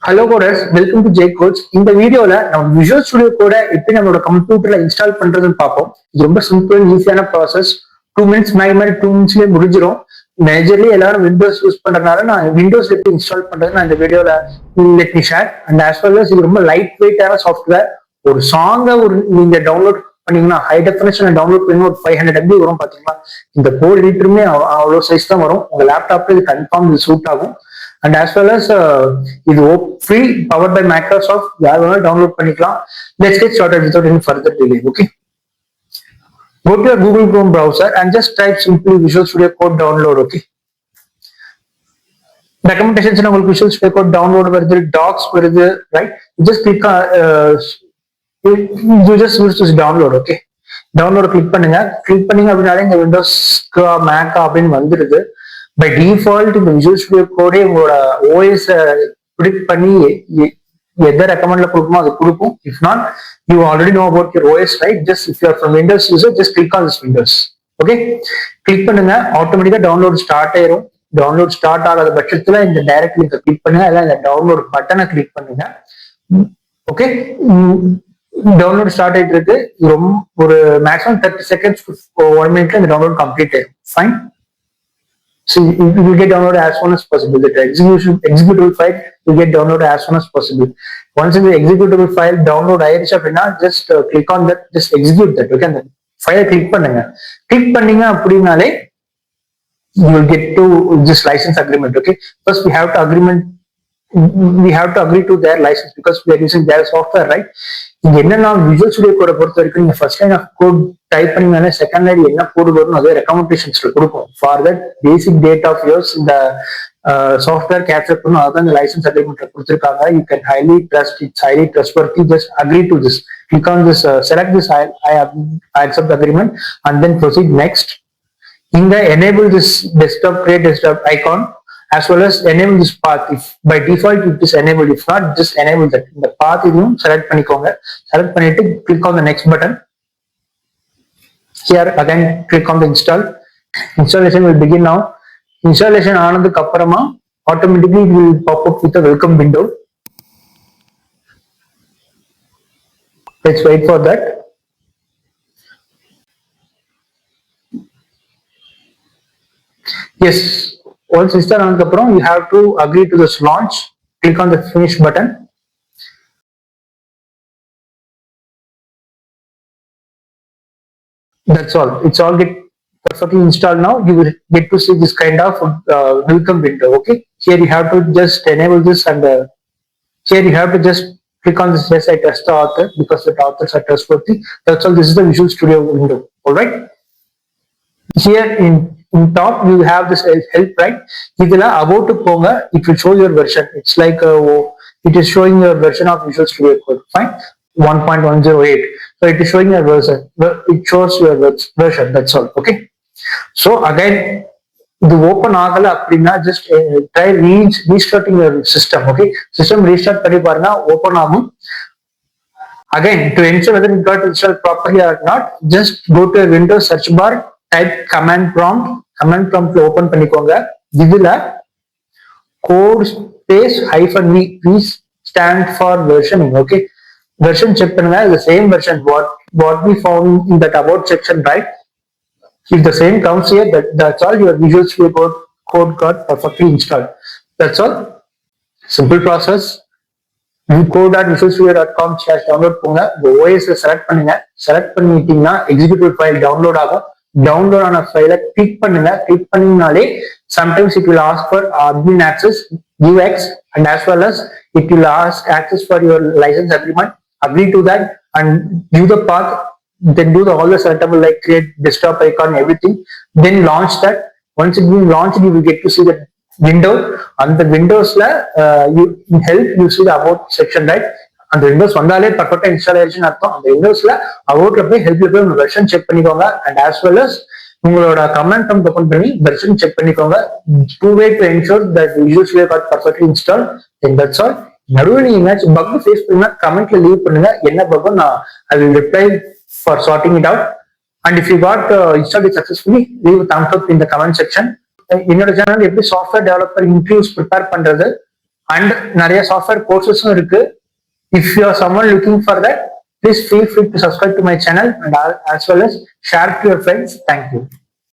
Hello coders, welcome to J codes. இந்த வீடியோல நம்ம விஷுவல் ஸ்டுடியோ கோட எப்படி நம்மளோட கம்ப்யூட்டர்ல இன்ஸ்டால் பண்றதுன்னு பார்ப்போம். இது ரொம்ப சிம்பிள் ஈஸியான ப்ராசஸ். 2 மினிட்ஸ் மாதிரி 2 மினிட்ஸ்லயே முடிஞ்சிடும். மேஜர்லி எல்லாரும் விண்டோஸ் யூஸ் பண்றதுனால நான் விண்டோஸ் எப்படி இன்ஸ்டால் பண்றது நான் இந்த வீடியோல let me share. And as well as இது ரொம்ப லைட் வெயிட்டான சாஃப்ட்வேர். ஒரு சாங்கை நீங்க டவுன்லோட் பண்ணீங்கன்னா ஹை டெஃபினேஷன் டவுன்லோட் பண்ணீங்கன்னா ஒரு 500 MB வரும். பாத்தீங்களா, இந்த கோட் எடிட்டருமே அவ்வளோ சைஸ் தான் வரும். உங்க லேப்டாப்ல இது கன்ஃபார்ம் இது சூட் ஆகும். அண்ட் ஆஸ் வெல் அஸ் இது ஃப்ரீ, பவர்ட் பை மைக்ரோசாஃப்ட். யார் வேணாலும் டவுன்லோட் பண்ணிக்கலாம். Let's get started without any further delay. Okay, go to your Google Chrome browser and just type simply Visual Studio Code download. Okay, recommendations na உங்களுக்கு Visual Studio Code download வருது, docs வருது, right? You just click you just use this download. Okay, download click பண்ணுங்க. Click பண்ணீங்க அப்படினாலே இந்த Windows make அப்படின்னு வந்துருது. By default இந்த Visual Studio Code உங்களோட OS ப்ரிடிக்ட் பண்ணி எதை ரெக்கமெண்ட்ல கொடுக்குமோ அது கொடுக்கும். If not, you already know about your OS, right? Just if you R from Windows user, just click on this Windows. Okay, click பண்ணுங்க. ஆட்டோமேட்டிக்கா டவுன்லோட் ஸ்டார்ட் ஆயிரும். டவுன்லோட் ஸ்டார்ட் ஆகாத பட்சத்துல இந்த டைரக்ட் லிங்கை கிளிக் பண்ணுங்க, இல்லை இந்த டவுன்லோட் பட்டனை கிளிக் பண்ணுங்க. ஓகே, டவுன்லோட் ஸ்டார்ட் ஆயிட்டு இருக்கு. ரொம்ப ஒரு மேக்ஸிமம் 30 seconds 1 minute இந்த டவுன்லோட் கம்ப்ளீட் ஆயிரும். Fine. So it will get downloaded as soon as possible. The executable file will get downloaded as soon as possible. Once in the executable file download ஆயிருச்சு அப்படின்னா just click on that, just execute that. Okay, அந்த ஃபைலை click பண்ணுங்க. Click பண்ணீங்க அப்படின்னாலே you will get to this license agreement. Okay, first we have to agree to their license because we are using their software, right? இங்க என்னன்னா Visual Studio Code பொறுத்த வரைக்கும் நீங்க first line of code type பண்ணீங்கன்னா second line என்ன code வரும் அதே ரெக்கமெண்டேஷன்ஸ்ல கொடுக்கும். For that basic date of years இந்த சாஃப்ட்வேர் கேப்சர் பண்ணும். அதான் இந்த லைசன்ஸ் அக்ரிமெண்ட்ல கொடுத்துருக்காங்க. You can highly trust, it's highly trustworthy. Just agree to this. Click on this, select this I accept the agreement and then proceed next. இங்க enable this desktop, create desktop icon as well as enable this path. If by default it is enabled, if not, just enable that. இந்த path இதையும் select பண்ணிக்கோங்க. Select பண்ணிட்டு click on the next button. Here again click on the install. Installation will begin now. Installation ஆனதுக்கு அப்புறமா automatically it will pop up with a welcome window. Let's wait for that. Yes, once install ஆனதுக்கு அப்புறம் you have to agree to this launch. Click on the finish button. That's all. It's all get perfectly installed now. You will get to see this kind of welcome window. Okay, here you have to just enable this and here you have to just click on this. Yes, I trust the author because the authors are trustworthy. That's all. This is the Visual Studio window. All right. Here in top you have this help, right? Idhula about to ponga, it will show your version. It's like it is showing your version of Visual Studio Code. Fine, 1.108. So it is showing your version. It shows your version. That's all. Okay. So again, the open agala appadina just try restarting your system. Okay, system restart panni parna open agum. Again, to ensure whether it got installed properly or not, just go to your Windows search bar, type command prompt open பண்ணிக்கோங்க. இதுல code space -v stand for versioning. Okay, version check பண்ணுங்க. the same version what we found in that about section, right? If the same comes here, that's all. Your Visual Studio code got perfectly installed. That's all. Simple process. code.visualstudio.com/download போங்க. OS select பண்ணுங்க. Select பண்ணிட்டீங்கன்னா executive file download ஆகும். Download ஆன ஃபைலை click பண்ணுங்க. Click பண்ணீங்கனாலே sometimes it will ask for admin access, UX, and as well as it will ask access for your license agreement. Agree to that and give the path. Then do all the setup like create desktop icon, everything. Then launch that. Once it will launch, you will get to see the window. On the windows la you help you see the about section, right? அந்த Windows வந்தாலே பர்ஃபெக்டா install ஆயிடுச்சுன்னு அர்த்தம். அந்த விண்டோஸ்ல அபவுட்ல போய் ஹெல்ப்ல போய் உங்க வெர்ஷன் செக் பண்ணிக்கோங்க. அண்ட் ஆஸ் வெல் அஸ் உங்களோட கமெண்ட் ப்ராம்ப்ட் ஓபன் பண்ணி வெர்ஷன் செக் பண்ணிக்கோங்க. Two way to ensure that Visual Studio got perfectly installed. And that's all. நடுவில் நீங்க எங்கேயாச்சும் பக் ஃபேஸ் பண்ணா கமெண்ட்ல லீவ் பண்ணுங்க. என்ன பக்கோ நான் I will reply for sorting it out. And if you got installed it successfully, leave a thumbs up in the comment section. என்னோட சேனல் எப்படி சாஃப்ட்வேர் டெவலப்பர் இன்டர்வியூஸ் ப்ரிப்பேர் பண்றது, அண்ட் நிறைய சாஃப்ட்வேர் கோர்சஸும் இருக்கு. If you are someone looking for that, please feel free to subscribe to my channel and as well as share to your friends. Thank you.